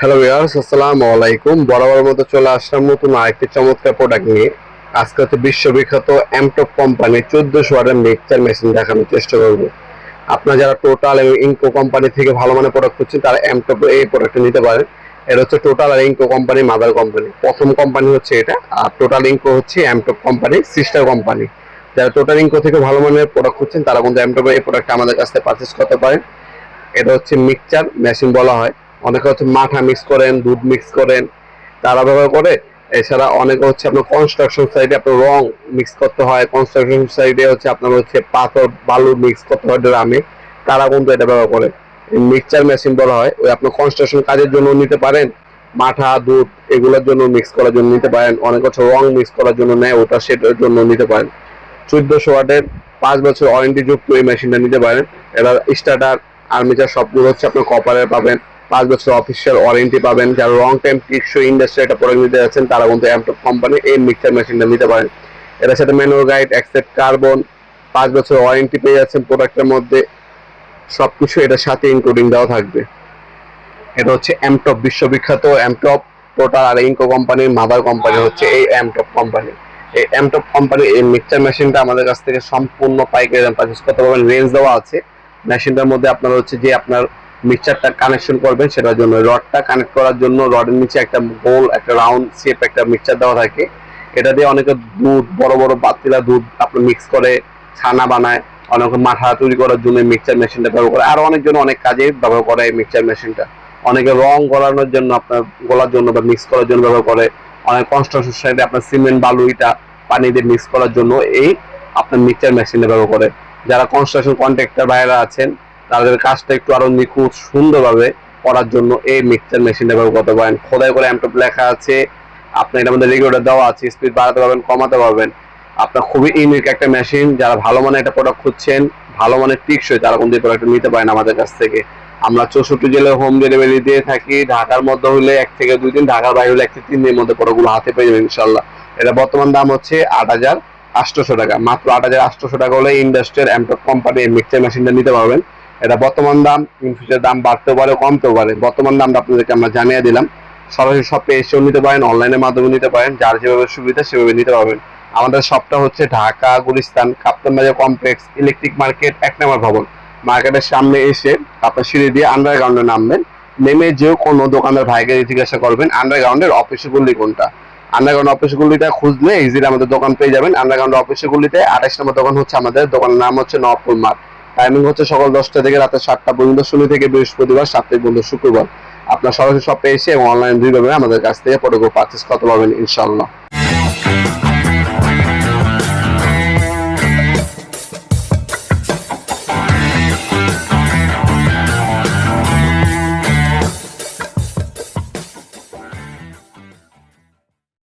Hello viewers, আসসালামু আলাইকুম। বরাবর মতো চলে আসলাম নতুন আরেকটি চমৎকার প্রোডাক্ট নিয়ে। আজকে হচ্ছে বিশ্ববিখ্যাত এমটপ কোম্পানি 1400 ওয়াটের মিক্সচার মেশিন দেখানোর চেষ্টা করব। আপনারা যারা টোটাল এবং ইনকো কোম্পানি থেকে ভালো মানের প্রোডাক্ট খুঁজছেন তারা এমটপ এই প্রোডাক্টটা নিতে পারেন। এটা হচ্ছে টোটাল আর ইনকো কোম্পানি মাদার কোম্পানি, প্রথম কোম্পানি হচ্ছে এটা। আর টোটাল ইনকো হচ্ছে এমটপ কোম্পানি সিস্টার কোম্পানি। যারা টোটাল ইনকো থেকে ভালো মানের প্রোডাক্ট খুঁজছেন তারা কিন্তু এমটপ এই প্রোডাক্টটা আমাদের কাছ থেকে পারচেস করতে পারেন। এটা হচ্ছে মিক্সচার মেশিন বলা হয়। অনেকে হচ্ছে মাঠা মিক্স করেন, দুধ মিক্স করেন, তারা ব্যবহার করে। এছাড়া অনেকে হচ্ছে আপনার কনস্ট্রাকশন সাইডে আপনার রং মিক্স করতে হয়, কনস্ট্রাকশন সাইডে হচ্ছে আপনার হচ্ছে পাথর বালু মিক্স করতে হয় ড্রামে, তারা কিন্তু এটা ব্যবহার করে। মিক্সচার মেশিন বলা হয়। ওই আপনার কনস্ট্রাকশন কাজের জন্য নিতে পারেন, মাঠা দুধ এগুলোর জন্য মিক্স করার জন্য নিতে পারেন, অনেক হচ্ছে রং মিক্স করার জন্য নেয়, ওটা সেটার জন্য নিতে পারেন। 1400 ওয়াটের 5 বছর ওয়ারেন্টি যুক্ত এই মেশিনটা নিতে পারেন। এটা স্টার্টার আর্মিচার সবগুলো হচ্ছে আপনি কপারের পাবেন। 5 বছর অফিসিয়াল ওয়ারেন্টি পাবেন। যারা লং টাইম টিকসই ইন্ডাস্ট্রি একটা প্রোডাক্ট নিতে যাচ্ছেন তারা কিন্তু এমটপ কোম্পানি এই মিক্সার মেশিনটা নিতে পারেন। এটার সাথে ম্যানুয়াল গাইড, অ্যাকসেপ্ট কার্বন, 5 বছর ওয়ারেন্টি পেয়ে যাচ্ছেন প্রোডাক্টের মধ্যে। সবকিছু এটার সাথে ইনক্লুডিং দেওয়া থাকবে। এটা হচ্ছে এমটপ, বিশ্ববিখ্যাত এমটপ। টোটাল আর ইনকো কোম্পানির মাদার কোম্পানি হচ্ছে এই এমটপ কোম্পানি। এই এমটপ কোম্পানির এই মিক্সচার মেশিনটা আমাদের কাছ থেকে সম্পূর্ণ পাইকারি দাম পারচেজ করতে পারবেন। রেঞ্জ দেওয়া আছে মেশিনটার মধ্যে। আপনার হচ্ছে যে আপনার মিক্সচারটা কানেকশন করবেন সেটার জন্য রডটা কানেক্ট করার জন্য রডের নিচে একটা গোল একটা রাউন্ড শেপ একটা মিক্সচার দেওয়া থাকে। এটা দিয়ে অনেকে দুধ বড় বড় পাতিলা দুধ আপনার মিক্স করে ছানা বানায়। অনেকে মাঠা তৈরি করার জন্য মিক্সচার মেশিনটা ব্যবহার করে। আর অনেকজন অনেক কাজে ব্যবহার করে এই মিক্সচার মেশিনটা। অনেকে রং গলানোর জন্য আপনার গলার জন্য বা মিক্স করার জন্য ব্যবহার করে। অনেক কনস্ট্রাকশন সাইডে আপনার সিমেন্ট বালু ইটা পানি দিয়ে মিক্স করার জন্য এই আপনার মিক্সচার মেশিনটা ব্যবহার করে। যারা কনস্ট্রাকশন কন্ট্রাক্টর ভাইরা আছেন তাদের কাজটা একটু আরো নিখুঁত সুন্দরভাবে করার জন্য এই মিক্সচার মেশিনটা ব্যবহার করতে পারেন। খোদাই করে এমটপ লেখা আছে, আপনার এটার মধ্যে রেগুলেটর দেওয়া আছে, স্পিড বাড়াতে পারবেন কমাতে পারবেন। আপনার খুবই ইউনিক একটা মেশিন। যারা ভালো মানের একটা প্রোডাক্ট খুঁজছেন, ভালো মানের টিকসই, তারা কিন্তু এই প্রোডাক্টটা নিতে পারেন আমাদের কাছ থেকে। আমরা 64 জেলায় হোম ডেলিভারি দিয়ে থাকি। ঢাকার মধ্যে হলে 1 থেকে 2 দিন, ঢাকার বাইরে হলে 1 থেকে 3 দিনের মধ্যে প্রোডাক্টগুলো হাতে পেয়ে যাবেন ইনশাল্লাহ। এটা বর্তমান দাম হচ্ছে 8,800 টাকা। মাত্র 8,800 টাকা হলে ইন্ডাস্ট্রিয়াল এমটপ কোম্পানি এই মিক্সচার মেশিনটা নিতে পারবেন। এটা বর্তমান দাম, ইন ফিউচার দাম বাড়তেও পারে কমতেও পারে। বর্তমান দামটা আপনাদেরকে আমরা জানিয়ে দিলাম। সরাসরি শপে এসেও নিতে পারেন, অনলাইনের মাধ্যমে নিতে পারেন, যার যেভাবে সুবিধা সেভাবে নিতে পারবেন। আমাদের শপটা হচ্ছে ঢাকা গুলিস্তান কাপ্তান বাজার কমপ্লেক্স ইলেকট্রিক মার্কেট 1 নম্বর ভবন। মার্কেটের সামনে এসে আপনার সিঁড়ি দিয়ে আন্ডারগ্রাউন্ডে নামবেন। নেমে যে কোনো দোকানদার ভাইকে জিজ্ঞাসা করবেন আন্ডারগ্রাউন্ডের অফিস গুলি কোনটা। আন্ডারগ্রাউন্ড অফিস গুলিটা খুঁজলে ইজিলি আমাদের দোকান পেয়ে যাবেন। আন্ডারগ্রাউন্ড অফিস গুলিতে 28 নম্বর দোকান হচ্ছে আমাদের। দোকানের নাম হচ্ছে নবপুর মার্ট। টাইমিং হচ্ছে সকাল 10টা থেকে রাতে 7টা পর্যন্ত, শনি থেকে বৃহস্পতিবার, সাপ্তাহিক বন্ধ শুক্রবার। আপনার সরাসরি শপে এসে এবং অনলাইন দুইভাবে আমাদের কাছ থেকে প্রোডাক্ট পারচেজ করতে পারবেন ইনশাআল্লাহ।